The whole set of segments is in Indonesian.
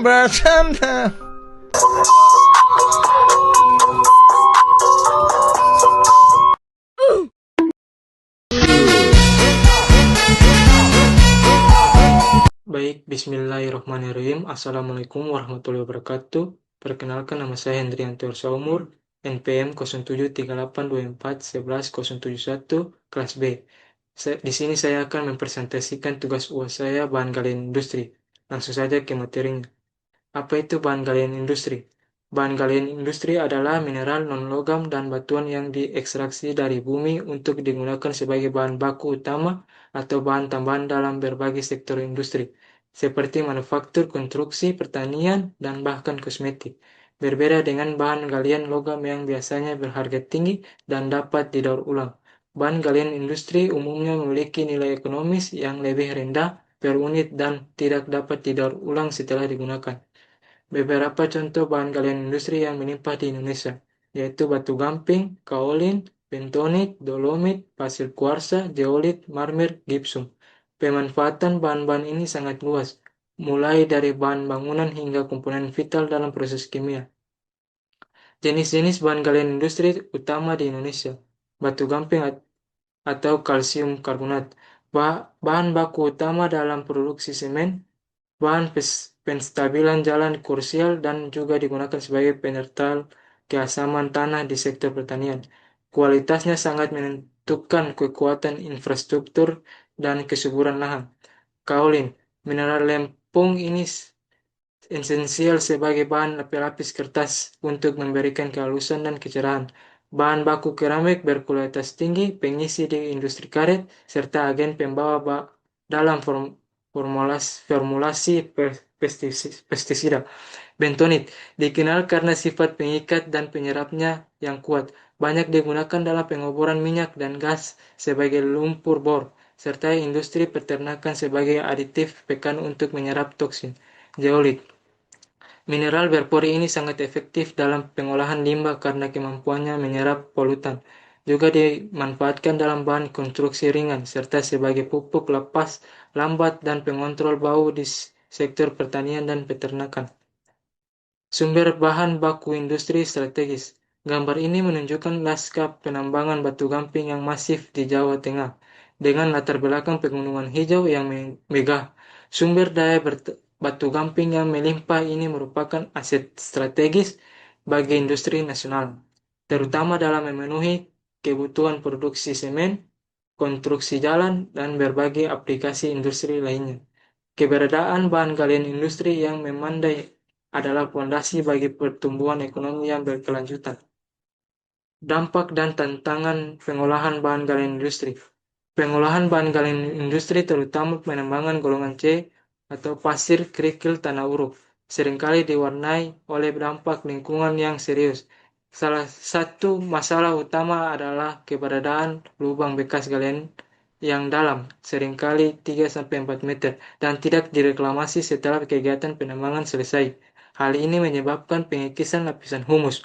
bercanda. Baik, bismillahirrahmanirrahim. Assalamualaikum warahmatullahi wabarakatuh. Perkenalkan, nama saya Hendrianto Saumur, NPM 0738241171, kelas B. Di sini saya akan mempresentasikan tugas UAS saya, bahan galian industri. Langsung saja ke materinya. Apa itu bahan galian industri? Bahan galian industri adalah mineral, non-logam, dan batuan yang diekstraksi dari bumi untuk digunakan sebagai bahan baku utama atau bahan tambahan dalam berbagai sektor industri, seperti manufaktur, konstruksi, pertanian, dan bahkan kosmetik. Berbeda dengan bahan galian logam yang biasanya berharga tinggi dan dapat didaur ulang. Bahan galian industri umumnya memiliki nilai ekonomis yang lebih rendah per unit dan tidak dapat didaur ulang setelah digunakan. Beberapa contoh bahan galian industri yang melimpah di Indonesia, yaitu batu gamping, kaolin, bentonit, dolomit, pasir kuarsa, zeolit, marmer, gipsum. Pemanfaatan bahan-bahan ini sangat luas, mulai dari bahan bangunan hingga komponen vital dalam proses kimia. Jenis-jenis bahan galian industri utama di Indonesia: batu gamping atau kalsium karbonat, bahan baku utama dalam produksi semen, bahan penstabilan jalan krusial dan juga digunakan sebagai penertal keasaman tanah di sektor pertanian. Kualitasnya sangat menentukan kekuatan infrastruktur dan kesuburan lahan. Kaolin, mineral lempung ini esensial sebagai bahan pelapis kertas untuk memberikan kehalusan dan kecerahan. Bahan baku keramik berkualitas tinggi, pengisi di industri karet, serta agen pembawa dalam formulasi pestisida. Bentonit dikenal karena sifat pengikat dan penyerapnya yang kuat. Banyak digunakan dalam pengoboran minyak dan gas sebagai lumpur bor, serta industri peternakan sebagai aditif pekan untuk menyerap toksin. Zeolit, mineral berpori ini sangat efektif dalam pengolahan limbah karena kemampuannya menyerap polutan. Juga dimanfaatkan dalam bahan konstruksi ringan, serta sebagai pupuk lepas lambat dan pengontrol bau di sektor pertanian dan peternakan. Sumber bahan baku industri strategis. Gambar ini menunjukkan lanskap penambangan batu gamping yang masif di Jawa Tengah, dengan latar belakang pegunungan hijau yang megah. Sumber daya batu gamping yang melimpah ini merupakan aset strategis bagi industri nasional, terutama dalam memenuhi kebutuhan produksi semen, konstruksi jalan, dan berbagai aplikasi industri lainnya. Keberadaan bahan galian industri yang memandai adalah fondasi bagi pertumbuhan ekonomi yang berkelanjutan. Dampak dan tantangan pengolahan bahan galian industri. Pengolahan bahan galian industri, terutama penambangan golongan C atau pasir kerikil tanah uruk, seringkali diwarnai oleh dampak lingkungan yang serius. Salah satu masalah utama adalah keberadaan lubang bekas galian yang dalam, seringkali 3-4 meter, dan tidak direklamasi setelah kegiatan penambangan selesai. Hal ini menyebabkan pengikisan lapisan humus.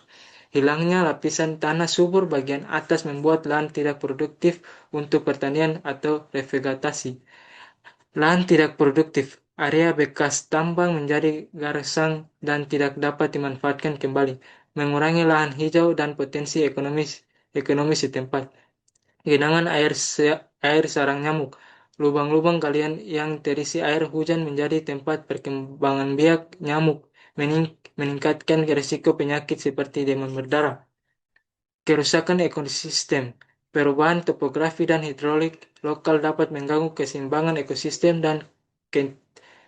Hilangnya lapisan tanah subur bagian atas membuat lahan tidak produktif untuk pertanian atau revegetasi. Lahan tidak produktif, area bekas tambang menjadi gersang dan tidak dapat dimanfaatkan kembali, mengurangi lahan hijau dan potensi ekonomi setempat. Genangan air sarang nyamuk. Lubang-lubang galian yang terisi air hujan menjadi tempat perkembangan biak nyamuk, meningkatkan risiko penyakit seperti demam berdarah. Kerusakan ekosistem. Perubahan topografi dan hidrolik lokal dapat mengganggu keseimbangan ekosistem dan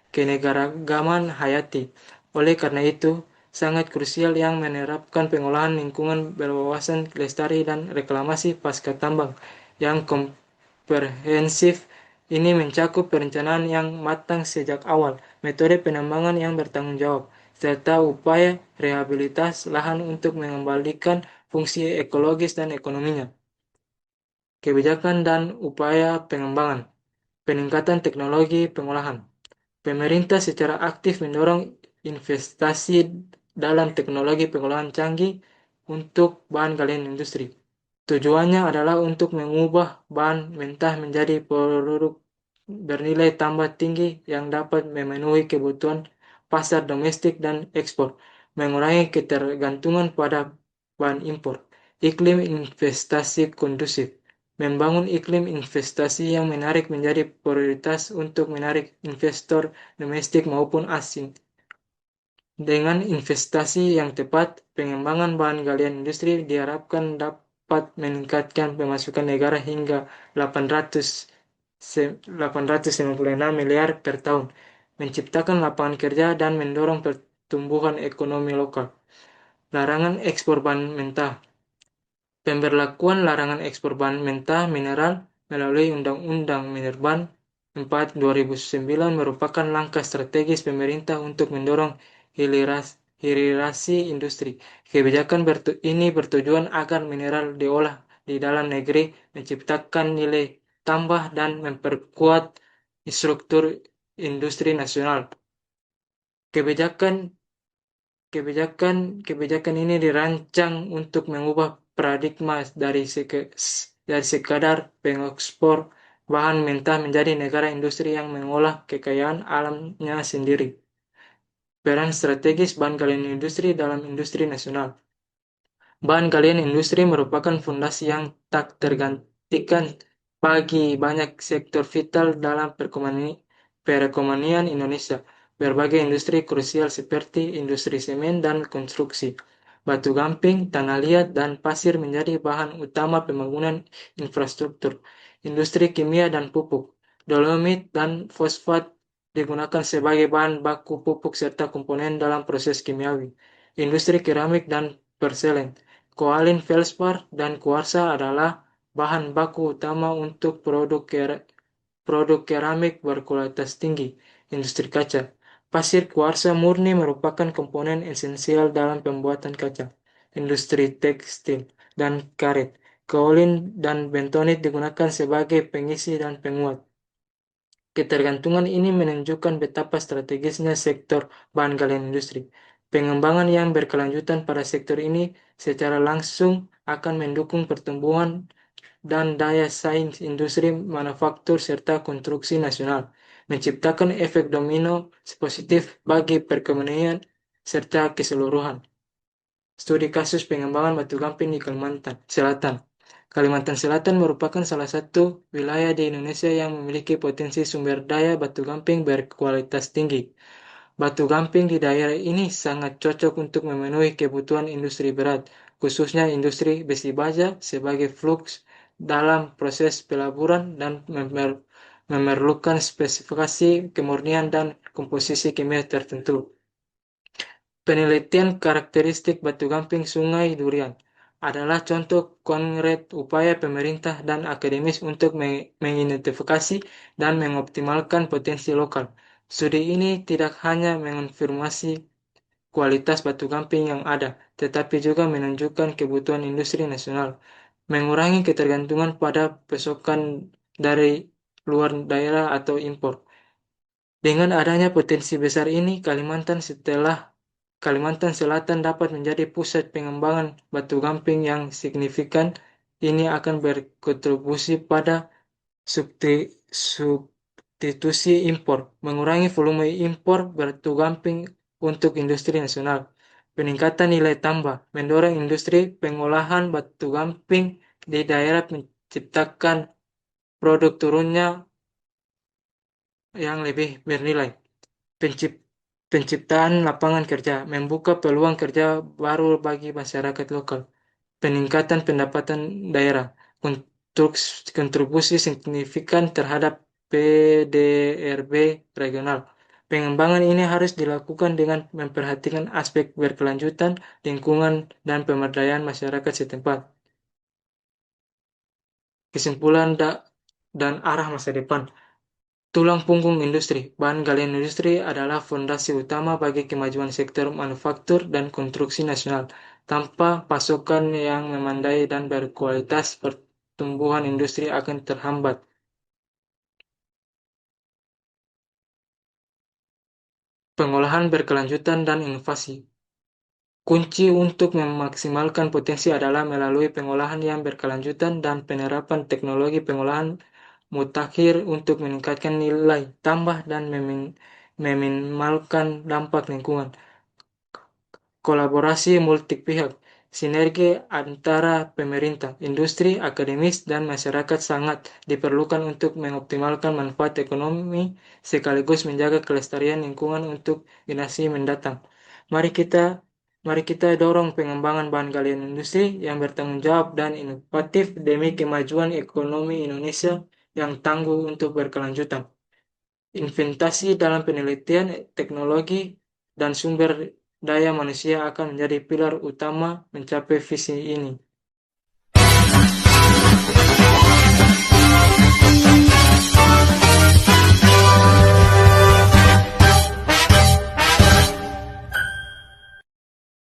keanekaragaman hayati. Oleh karena itu, sangat krusial yang menerapkan pengolahan lingkungan berwawasan lestari dan reklamasi pasca tambang yang komprehensif. Ini mencakup perencanaan yang matang sejak awal, metode penambangan yang bertanggung jawab, serta upaya rehabilitas lahan untuk mengembalikan fungsi ekologis dan ekonominya. Kebijakan dan upaya pengembangan. Peningkatan teknologi pengolahan. Pemerintah secara aktif mendorong investasi dalam teknologi pengolahan canggih untuk bahan galian industri. Tujuannya adalah untuk mengubah bahan mentah menjadi produk bernilai tambah tinggi yang dapat memenuhi kebutuhan pasar domestik dan ekspor, mengurangi ketergantungan pada bahan impor. Iklim investasi kondusif. Membangun iklim investasi yang menarik menjadi prioritas untuk menarik investor domestik maupun asing. Dengan investasi yang tepat, pengembangan bahan galian industri diharapkan dapat meningkatkan pemasukan negara hingga 896 miliar per tahun, menciptakan lapangan kerja dan mendorong pertumbuhan ekonomi lokal. Larangan ekspor bahan mentah. Pemberlakuan larangan ekspor bahan mentah mineral melalui Undang-Undang Minerban 4 2009 merupakan langkah strategis pemerintah untuk mendorong hilirisasi industri. Kebijakan ini bertujuan agar mineral diolah di dalam negeri, menciptakan nilai tambah dan memperkuat struktur industri nasional. Kebijakan Kebijakan ini dirancang untuk mengubah paradigma dari sekadar pengekspor bahan mentah menjadi negara industri yang mengolah kekayaan alamnya sendiri. Peran strategis bahan galian industri dalam industri nasional. Bahan galian industri merupakan fondasi yang tak tergantikan bagi banyak sektor vital dalam perekonomian Indonesia. Berbagai industri krusial seperti industri semen dan konstruksi, batu gamping, tanah liat, dan pasir menjadi bahan utama pembangunan infrastruktur. Industri kimia dan pupuk, dolomit dan fosfat digunakan sebagai bahan baku pupuk serta komponen dalam proses kimiawi. Industri keramik dan porselen, koalin feldspar dan kuarsa adalah bahan baku utama untuk produk keramik berkualitas tinggi. Industri kaca. Pasir kuarsa murni merupakan komponen esensial dalam pembuatan kaca. Industri tekstil dan karet. Kaolin dan bentonit digunakan sebagai pengisi dan penguat. Ketergantungan ini menunjukkan betapa strategisnya sektor bahan galian industri. Pengembangan yang berkelanjutan pada sektor ini secara langsung akan mendukung pertumbuhan dan daya saing industri manufaktur serta konstruksi nasional, menciptakan efek domino positif bagi perekonomian serta keseluruhan. Studi kasus pengembangan batu gamping di Kalimantan Selatan. Kalimantan Selatan merupakan salah satu wilayah di Indonesia yang memiliki potensi sumber daya batu gamping berkualitas tinggi. Batu gamping di daerah ini sangat cocok untuk memenuhi kebutuhan industri berat, khususnya industri besi baja sebagai flux dalam proses pelaburan dan memerlukan spesifikasi kemurnian dan komposisi kimia tertentu. Penelitian karakteristik batu gamping Sungai Durian adalah contoh konkret upaya pemerintah dan akademis untuk mengidentifikasi dan mengoptimalkan potensi lokal. Studi ini tidak hanya mengonfirmasi kualitas batu gamping yang ada, tetapi juga menunjukkan kebutuhan industri nasional, mengurangi ketergantungan pada pasokan dari luar daerah atau impor. Dengan adanya potensi besar ini, Kalimantan Selatan dapat menjadi pusat pengembangan batu gamping yang signifikan. Ini akan berkontribusi pada substitusi impor, mengurangi volume impor batu gamping untuk industri nasional. Peningkatan nilai tambah, mendorong industri pengolahan batu gamping di daerah menciptakan produk turunnya yang lebih bernilai. Penciptaan lapangan kerja, membuka peluang kerja baru bagi masyarakat lokal, peningkatan pendapatan daerah, kontribusi signifikan terhadap PDRB regional. Pengembangan ini harus dilakukan dengan memperhatikan aspek berkelanjutan, lingkungan, dan pemberdayaan masyarakat setempat. Kesimpulan dan arah masa depan. Tulang punggung industri. Bahan galian industri adalah fondasi utama bagi kemajuan sektor manufaktur dan konstruksi nasional. Tanpa pasokan yang memadai dan berkualitas, pertumbuhan industri akan terhambat. Pengolahan berkelanjutan dan inovasi. Kunci untuk memaksimalkan potensi adalah melalui pengolahan yang berkelanjutan dan penerapan teknologi pengolahan mutakhir untuk meningkatkan nilai tambah dan meminimalkan dampak lingkungan. Kolaborasi multi pihak, sinergi antara pemerintah, industri, akademis, dan masyarakat sangat diperlukan untuk mengoptimalkan manfaat ekonomi sekaligus menjaga kelestarian lingkungan untuk generasi mendatang. Mari kita Mari kita dorong pengembangan bahan galian industri yang bertanggung jawab dan inovatif demi kemajuan ekonomi Indonesia yang tangguh untuk berkelanjutan. Investasi dalam penelitian, teknologi, dan sumber daya manusia akan menjadi pilar utama mencapai visi ini.